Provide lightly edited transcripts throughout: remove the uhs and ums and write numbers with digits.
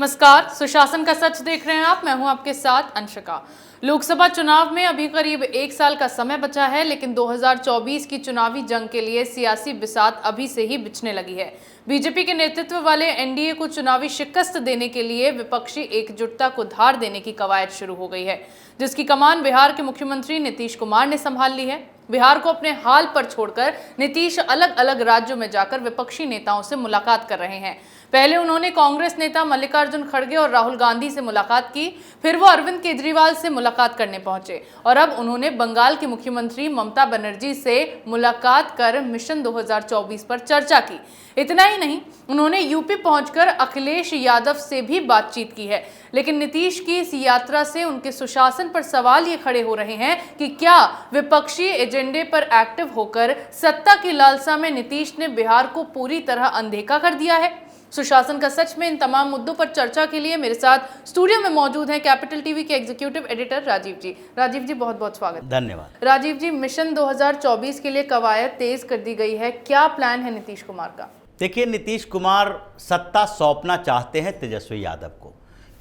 नमस्कार, सुशासन का सच देख रहे हैं आप। मैं हूं आपके साथ अंशिका। लोकसभा चुनाव में अभी करीब 1 साल का समय बचा है, लेकिन 2024 की चुनावी जंग के लिए सियासी बिसात अभी से ही बिछने लगी है। बीजेपी के नेतृत्व वाले एनडीए को चुनावी शिकस्त देने के लिए विपक्षी एकजुटता को धार देने की कवायद शुरू हो गई है, जिसकी कमान बिहार के मुख्यमंत्री नीतीश कुमार ने संभाल ली है। बिहार को अपने हाल पर छोड़कर नीतीश अलग अलग राज्यों में जाकर विपक्षी नेताओं से मुलाकात कर रहे हैं। पहले उन्होंने कांग्रेस नेता मल्लिकार्जुन खड़गे और राहुल गांधी से मुलाकात की, फिर वो अरविंद केजरीवाल से मुलाकात करने पहुंचे और अब उन्होंने बंगाल की मुख्यमंत्री ममता बनर्जी से मुलाकात कर मिशन 2024 पर चर्चा की। इतना ही नहीं, उन्होंने यूपी पहुंचकर अखिलेश यादव से भी बातचीत की है। लेकिन नीतीश की इस यात्रा से उनके सुशासन पर सवाल ये खड़े हो रहे हैं कि क्या विपक्षी एजेंडे पर एक्टिव होकर सत्ता की लालसा में नीतीश ने बिहार को पूरी तरह अनदेखा कर दिया है। सुशासन का सच में इन तमाम मुद्दों पर चर्चा के लिए मेरे साथ स्टूडियो में मौजूद हैं कैपिटल टीवी के एग्जीक्यूटिव एडिटर राजीव जी। राजीव जी, बहुत बहुत स्वागत। धन्यवाद। राजीव जी, मिशन 2024 के लिए कवायद तेज कर दी गई है, क्या प्लान है नीतीश कुमार का? देखिए, नीतीश कुमार सत्ता सौंपना चाहते हैं तेजस्वी यादव को,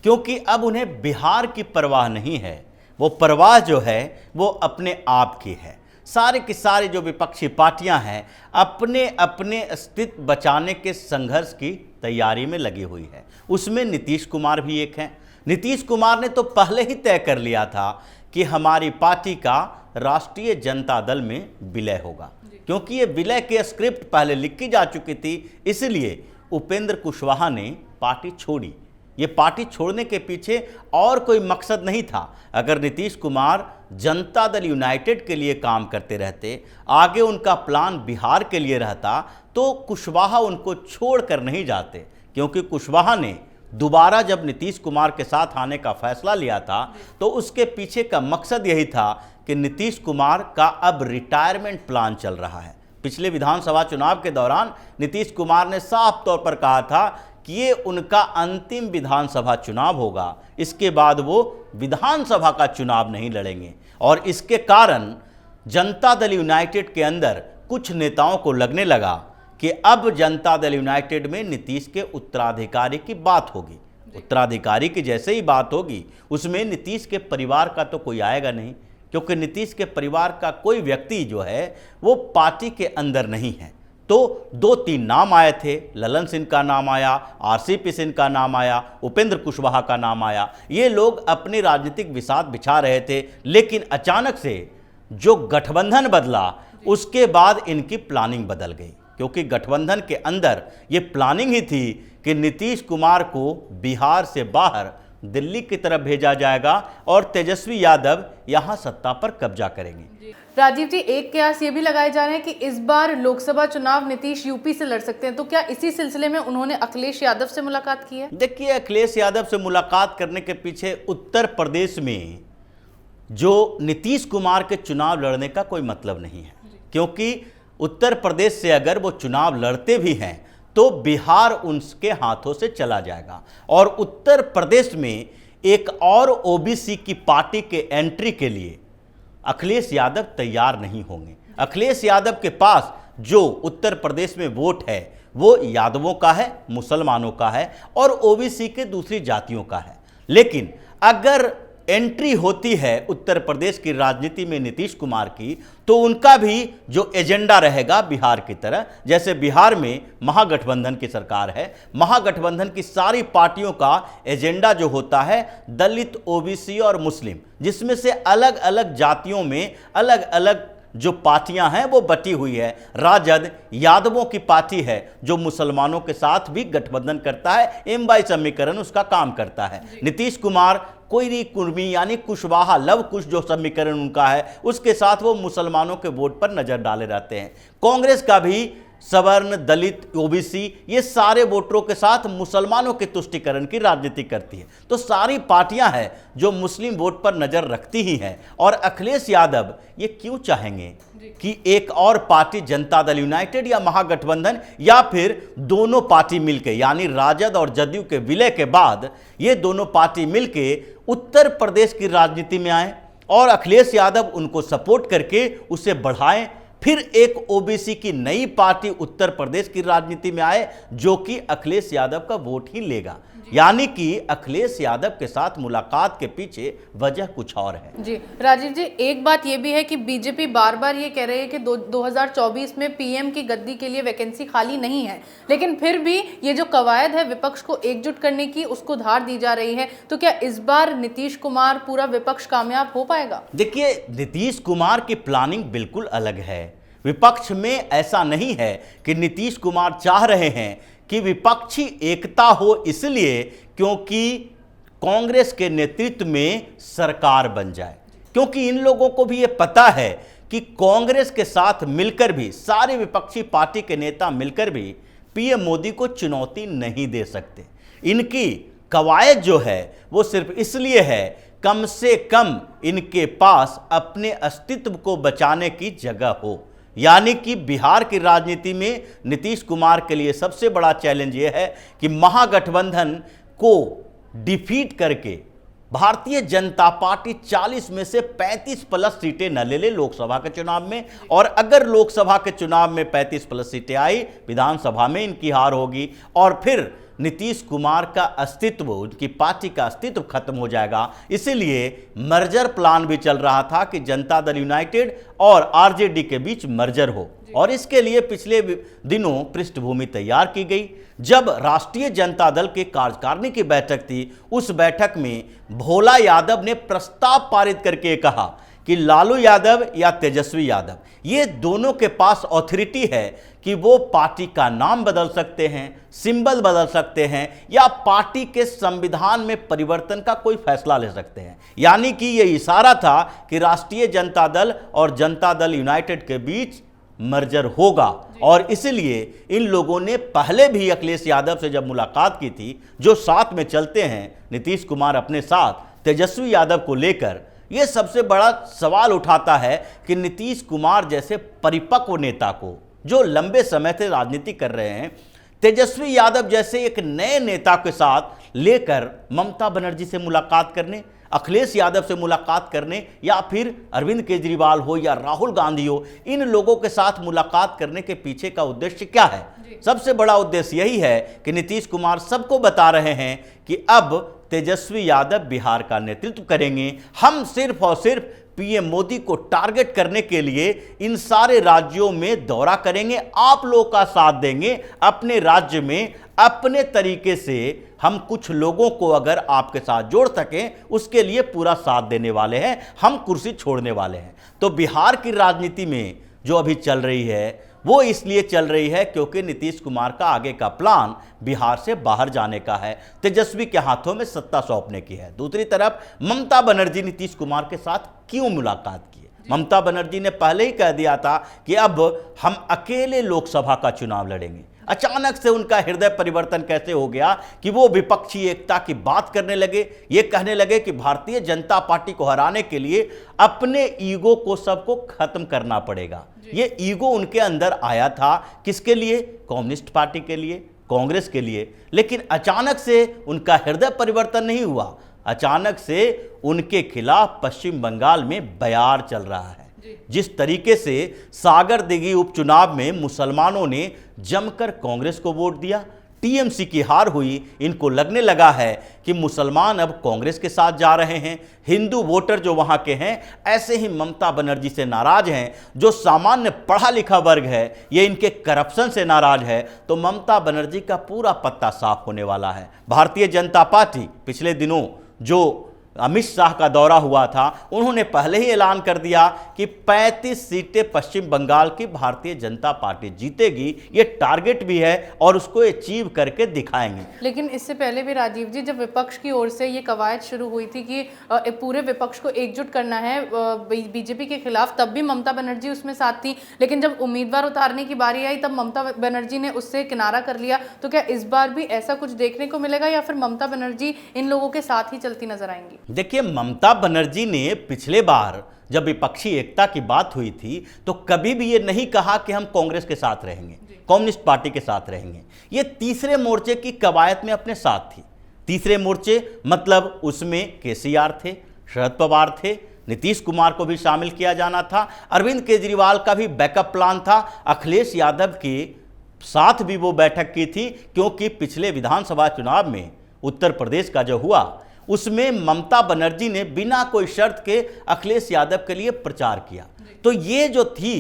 क्योंकि अब उन्हें बिहार की परवाह नहीं है। वो परवाह जो है वो अपने आप की है। सारे की सारी जो विपक्षी पार्टियां हैं अपने अपने अस्तित्व बचाने के संघर्ष की तैयारी में लगी हुई है। उसमें नीतीश कुमार भी एक हैं। नीतीश कुमार ने तो पहले ही तय कर लिया था कि हमारी पार्टी का राष्ट्रीय जनता दल में विलय होगा, क्योंकि ये विलय की स्क्रिप्ट पहले लिखी जा चुकी थी। इसलिए उपेंद्र कुशवाहा ने पार्टी छोड़ी। ये पार्टी छोड़ने के पीछे और कोई मकसद नहीं था। अगर नीतीश कुमार जनता दल यूनाइटेड के लिए काम करते रहते, आगे उनका प्लान बिहार के लिए रहता, तो कुशवाहा उनको छोड़कर नहीं जाते। क्योंकि कुशवाहा ने दोबारा जब नीतीश कुमार के साथ आने का फैसला लिया था तो उसके पीछे का मकसद यही था कि नीतीश कुमार का अब रिटायरमेंट प्लान चल रहा है। पिछले विधानसभा चुनाव के दौरान नीतीश कुमार ने साफ तौर पर कहा था कि ये उनका अंतिम विधानसभा चुनाव होगा, इसके बाद वो विधानसभा का चुनाव नहीं लड़ेंगे। और इसके कारण जनता दल यूनाइटेड के अंदर कुछ नेताओं को लगने लगा कि अब जनता दल यूनाइटेड में नीतीश के उत्तराधिकारी की बात होगी। उत्तराधिकारी की जैसे ही बात होगी उसमें नीतीश के परिवार का तो कोई आएगा नहीं, क्योंकि नीतीश के परिवार का कोई व्यक्ति जो है वो पार्टी के अंदर नहीं है। तो 2-3 नाम आए थे। ललन सिंह का नाम आया, आरसीपी सिंह का नाम आया, उपेंद्र कुशवाहा का नाम आया। ये लोग अपनी राजनीतिक बिसात बिछा रहे थे, लेकिन अचानक से जो गठबंधन बदला उसके बाद इनकी प्लानिंग बदल गई। क्योंकि गठबंधन के अंदर ये प्लानिंग ही थी कि नीतीश कुमार को बिहार से बाहर दिल्ली की तरफ भेजा जाएगा और तेजस्वी यादव यहां सत्ता पर कब्जा करेंगे। राजीव जी, एक कयास ये भी लगाए जा रहे हैं कि इस बार लोकसभा चुनाव नीतीश यूपी से लड़ सकते हैं, तो क्या इसी सिलसिले में उन्होंने अखिलेश यादव से मुलाकात की है? देखिए, अखिलेश यादव से मुलाकात करने के पीछे उत्तर प्रदेश में जो नीतीश कुमार के चुनाव लड़ने का कोई मतलब नहीं है, क्योंकि उत्तर प्रदेश से अगर वो चुनाव लड़ते भी हैं तो बिहार उनके हाथों से चला जाएगा। और उत्तर प्रदेश में एक और ओबीसी की पार्टी के एंट्री के लिए अखिलेश यादव तैयार नहीं होंगे। अखिलेश यादव के पास जो उत्तर प्रदेश में वोट है वो यादवों का है, मुसलमानों का है और ओबीसी के दूसरी जातियों का है। लेकिन अगर एंट्री होती है उत्तर प्रदेश की राजनीति में नीतीश कुमार की, तो उनका भी जो एजेंडा रहेगा बिहार की तरह, जैसे बिहार में महागठबंधन की सरकार है, महागठबंधन की सारी पार्टियों का एजेंडा जो होता है दलित, ओबीसी और मुस्लिम, जिसमें से अलग अलग जातियों में अलग अलग जो पार्टियां हैं वो बटी हुई है। राजद यादवों की पार्टी है जो मुसलमानों के साथ भी गठबंधन करता है, एम-बाई समीकरण उसका काम करता है। नीतीश कुमार कोयरी कुर्मी यानी कुशवाहा लव कुश जो समीकरण उनका है उसके साथ वो मुसलमानों के वोट पर नजर डाले रहते हैं। कांग्रेस का भी सवर्ण, दलित, ओबीसी ये सारे वोटरों के साथ मुसलमानों के तुष्टिकरण की राजनीति करती है। तो सारी पार्टियां हैं जो मुस्लिम वोट पर नजर रखती ही हैं। और अखिलेश यादव ये क्यों चाहेंगे कि एक और पार्टी जनता दल यूनाइटेड या महागठबंधन या फिर दोनों पार्टी मिलके, यानी राजद और जदयू के विलय के बाद ये दोनों पार्टी मिलके उत्तर प्रदेश की राजनीति में आए और अखिलेश यादव उनको सपोर्ट करके उसे बढ़ाएं, फिर एक ओबीसी की नई पार्टी उत्तर प्रदेश की राजनीति में आए जो कि अखिलेश यादव का वोट ही लेगा। यानी कि अखिलेश यादव के साथ मुलाकात के पीछे वजह कुछ और है। जी राजीव जी, एक बात ये भी है कि बीजेपी बार बार ये कह रही है कि 2024 में पीएम की गद्दी के लिए वैकेंसी खाली नहीं है, लेकिन फिर भी ये जो कवायद है विपक्ष को एकजुट करने की, उसको धार दी जा रही है। तो क्या इस बार नीतीश कुमार पूरा विपक्ष कामयाब हो पाएगा? देखिए, नीतीश कुमार की प्लानिंग बिल्कुल अलग है। विपक्ष में ऐसा नहीं है कि नीतीश कुमार चाह रहे हैं कि विपक्षी एकता हो, इसलिए क्योंकि कांग्रेस के नेतृत्व में सरकार बन जाए, क्योंकि इन लोगों को भी ये पता है कि कांग्रेस के साथ मिलकर भी, सारे विपक्षी पार्टी के नेता मिलकर भी पीएम मोदी को चुनौती नहीं दे सकते। इनकी कवायद जो है वो सिर्फ इसलिए है कम से कम इनके पास अपने अस्तित्व को बचाने की जगह हो। यानी कि बिहार की राजनीति में नीतीश कुमार के लिए सबसे बड़ा चैलेंज यह है कि महागठबंधन को डिफीट करके भारतीय जनता पार्टी 40 में से 35 प्लस सीटें न ले ले लोकसभा के चुनाव में, और अगर लोकसभा के चुनाव में 35 प्लस सीटें आई, विधानसभा में इनकी हार होगी और फिर नीतीश कुमार का अस्तित्व, उनकी पार्टी का अस्तित्व खत्म हो जाएगा। इसीलिए मर्जर प्लान भी चल रहा था कि जनता दल यूनाइटेड और आरजेडी के बीच मर्जर हो, और इसके लिए पिछले दिनों पृष्ठभूमि तैयार की गई। जब राष्ट्रीय जनता दल के कार्यकारिणी की बैठक थी, उस बैठक में भोला यादव ने प्रस्ताव पारित करके कहा कि लालू यादव या तेजस्वी यादव, ये दोनों के पास अथॉरिटी है कि वो पार्टी का नाम बदल सकते हैं, सिंबल बदल सकते हैं, या पार्टी के संविधान में परिवर्तन का कोई फैसला ले सकते हैं। यानी कि ये इशारा था कि राष्ट्रीय जनता दल और जनता दल यूनाइटेड के बीच मर्जर होगा, और इसलिए इन लोगों ने पहले भी अखिलेश यादव से जब मुलाकात की थी, जो साथ में चलते हैं नीतीश कुमार अपने साथ तेजस्वी यादव को लेकर, ये सबसे बड़ा सवाल उठाता है कि नीतीश कुमार जैसे परिपक्व नेता को, जो लंबे समय से राजनीति कर रहे हैं, तेजस्वी यादव जैसे एक नए नेता के साथ लेकर ममता बनर्जी से मुलाकात करने, अखिलेश यादव से मुलाकात करने, या फिर अरविंद केजरीवाल हो या राहुल गांधी हो, इन लोगों के साथ मुलाकात करने के पीछे का उद्देश्य क्या है? सबसे बड़ा उद्देश्य यही है कि नीतीश कुमार सबको बता रहे हैं कि अब तेजस्वी यादव बिहार का नेतृत्व करेंगे, हम सिर्फ और सिर्फ पीएम मोदी को टारगेट करने के लिए इन सारे राज्यों में दौरा करेंगे, आप लोग का साथ देंगे, अपने राज्य में अपने तरीके से हम कुछ लोगों को अगर आपके साथ जोड़ सकें, उसके लिए पूरा साथ देने वाले हैं, हम कुर्सी छोड़ने वाले हैं। तो बिहार की राजनीति में जो अभी चल रही है वो इसलिए चल रही है क्योंकि नीतीश कुमार का आगे का प्लान बिहार से बाहर जाने का है, तेजस्वी के हाथों में सत्ता सौंपने की है। दूसरी तरफ ममता बनर्जी नीतीश कुमार के साथ क्यों मुलाकात की? ममता बनर्जी ने पहले ही कह दिया था कि अब हम अकेले लोकसभा का चुनाव लड़ेंगे। अचानक से उनका हृदय परिवर्तन कैसे हो गया कि वो विपक्षी एकता की बात करने लगे, ये कहने लगे कि भारतीय जनता पार्टी को हराने के लिए अपने ईगो को सबको खत्म करना पड़ेगा। ये ईगो उनके अंदर आया था किसके लिए? कम्युनिस्ट पार्टी के लिए, कांग्रेस के लिए। लेकिन अचानक से उनका हृदय परिवर्तन नहीं हुआ, अचानक से उनके खिलाफ पश्चिम बंगाल में बयार चल रहा है। जिस तरीके से सागर दिघी उपचुनाव में मुसलमानों ने जमकर कांग्रेस को वोट दिया, टीएमसी की हार हुई, इनको लगने लगा है कि मुसलमान अब कांग्रेस के साथ जा रहे हैं। हिंदू वोटर जो वहां के हैं ऐसे ही ममता बनर्जी से नाराज हैं। जो सामान्य पढ़ा लिखा वर्ग है ये इनके करप्शन से नाराज है। तो ममता बनर्जी का पूरा पत्ता साफ होने वाला है। भारतीय जनता पार्टी पिछले दिनों जो अमित शाह का दौरा हुआ था, उन्होंने पहले ही ऐलान कर दिया कि 35 सीटें पश्चिम बंगाल की भारतीय जनता पार्टी जीतेगी। ये टारगेट भी है और उसको अचीव करके दिखाएंगे। लेकिन इससे पहले भी राजीव जी, जब विपक्ष की ओर से ये कवायद शुरू हुई थी कि पूरे विपक्ष को एकजुट करना है बीजेपी के खिलाफ, तब भी ममता बनर्जी उसमें साथ थी। लेकिन जब उम्मीदवार उतारने की बारी आई तब ममता बनर्जी ने उससे किनारा कर लिया। तो क्या इस बार भी ऐसा कुछ देखने को मिलेगा या फिर ममता बनर्जी इन लोगों के साथ ही चलती नजर आएंगी? देखिए, ममता बनर्जी ने पिछले बार जब विपक्षी एकता की बात हुई थी तो कभी भी ये नहीं कहा कि हम कांग्रेस के साथ रहेंगे, कम्युनिस्ट पार्टी के साथ रहेंगे। ये तीसरे मोर्चे की कवायद में अपने साथ थी। तीसरे मोर्चे मतलब उसमें केसीआर थे, शरद पवार थे, नीतीश कुमार को भी शामिल किया जाना था, अरविंद केजरीवाल का भी बैकअप प्लान था, अखिलेश यादव के साथ भी वो बैठक की थी क्योंकि पिछले विधानसभा चुनाव में उत्तर प्रदेश का जो हुआ उसमें ममता बनर्जी ने बिना कोई शर्त के अखिलेश यादव के लिए प्रचार किया। तो ये जो थी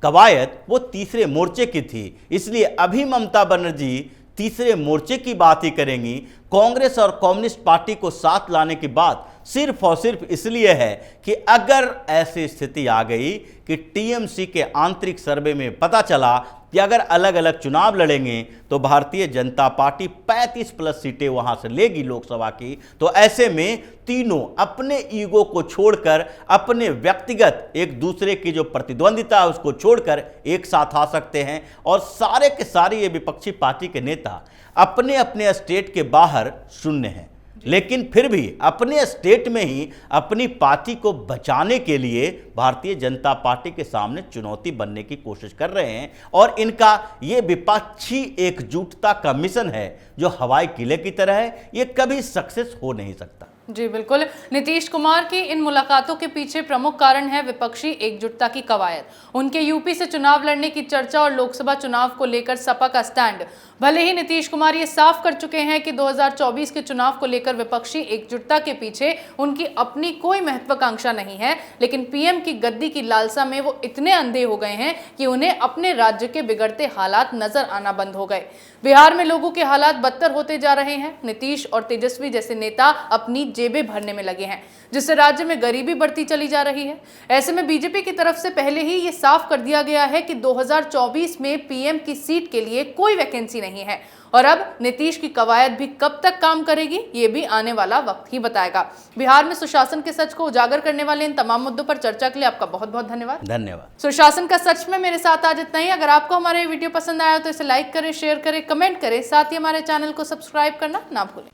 कवायद वो तीसरे मोर्चे की थी, इसलिए अभी ममता बनर्जी तीसरे मोर्चे की बात ही करेंगी। कांग्रेस और कम्युनिस्ट पार्टी को साथ लाने की बात सिर्फ और सिर्फ इसलिए है कि अगर ऐसी स्थिति आ गई कि टीएमसी के आंतरिक सर्वे में पता चला कि अगर अलग अलग चुनाव लड़ेंगे तो भारतीय जनता पार्टी 35+ सीटें वहां से लेगी लोकसभा की, तो ऐसे में तीनों अपने ईगो को छोड़कर, अपने व्यक्तिगत एक दूसरे की जो प्रतिद्वंदिता है उसको छोड़कर एक साथ आ सकते हैं। और सारे के सारे ये विपक्षी पार्टी के नेता अपने अपने स्टेट के बाहर शून्य हैं, लेकिन फिर भी अपने स्टेट में ही अपनी पार्टी को बचाने के लिए भारतीय जनता पार्टी के सामने चुनौती बनने की कोशिश कर रहे हैं। और इनका ये विपक्षी एकजुटता का मिशन है जो हवाई किले की तरह है, ये कभी सक्सेस हो नहीं सकता। जी बिल्कुल, नीतीश कुमार की इन मुलाकातों के पीछे प्रमुख कारण है विपक्षी एकजुटता की कवायद, उनके यूपी से चुनाव लड़ने की चर्चा और लोकसभा चुनाव को लेकर सपा का स्टैंड। भले ही नीतीश कुमार ये साफ कर चुके हैं कि 2024 के चुनाव को लेकर विपक्षी एकजुटता के पीछे उनकी अपनी कोई महत्वाकांक्षा नहीं है, लेकिन पीएम की गद्दी की लालसा में वो इतने अंधे हो गए हैं कि उन्हें अपने राज्य के बिगड़ते हालात नजर आना बंद हो गए। बिहार में लोगों के हालात बदतर होते जा रहे हैं। नीतीश और तेजस्वी जैसे नेता अपनी जेबें भरने में लगे हैं, जिससे राज्य में गरीबी बढ़ती चली जा रही है। ऐसे में बीजेपी की तरफ से पहले ही ये साफ कर दिया गया है कि 2024 में पीएम की सीट के लिए कोई वैकेंसी नहीं है। और अब नीतीश की कवायद भी कब तक काम करेगी ये भी आने वाला वक्त ही बताएगा। बिहार में सुशासन के सच को उजागर करने वाले इन तमाम मुद्दों पर चर्चा के लिए आपका बहुत बहुत धन्यवाद। धन्यवाद। सुशासन का सच में मेरे साथ आज इतना ही। अगर आपको हमारे वीडियो पसंद आया तो इसे लाइक करें, शेयर करें, कमेंट करें, साथ ही हमारे चैनल को सब्सक्राइब करना ना भूलें।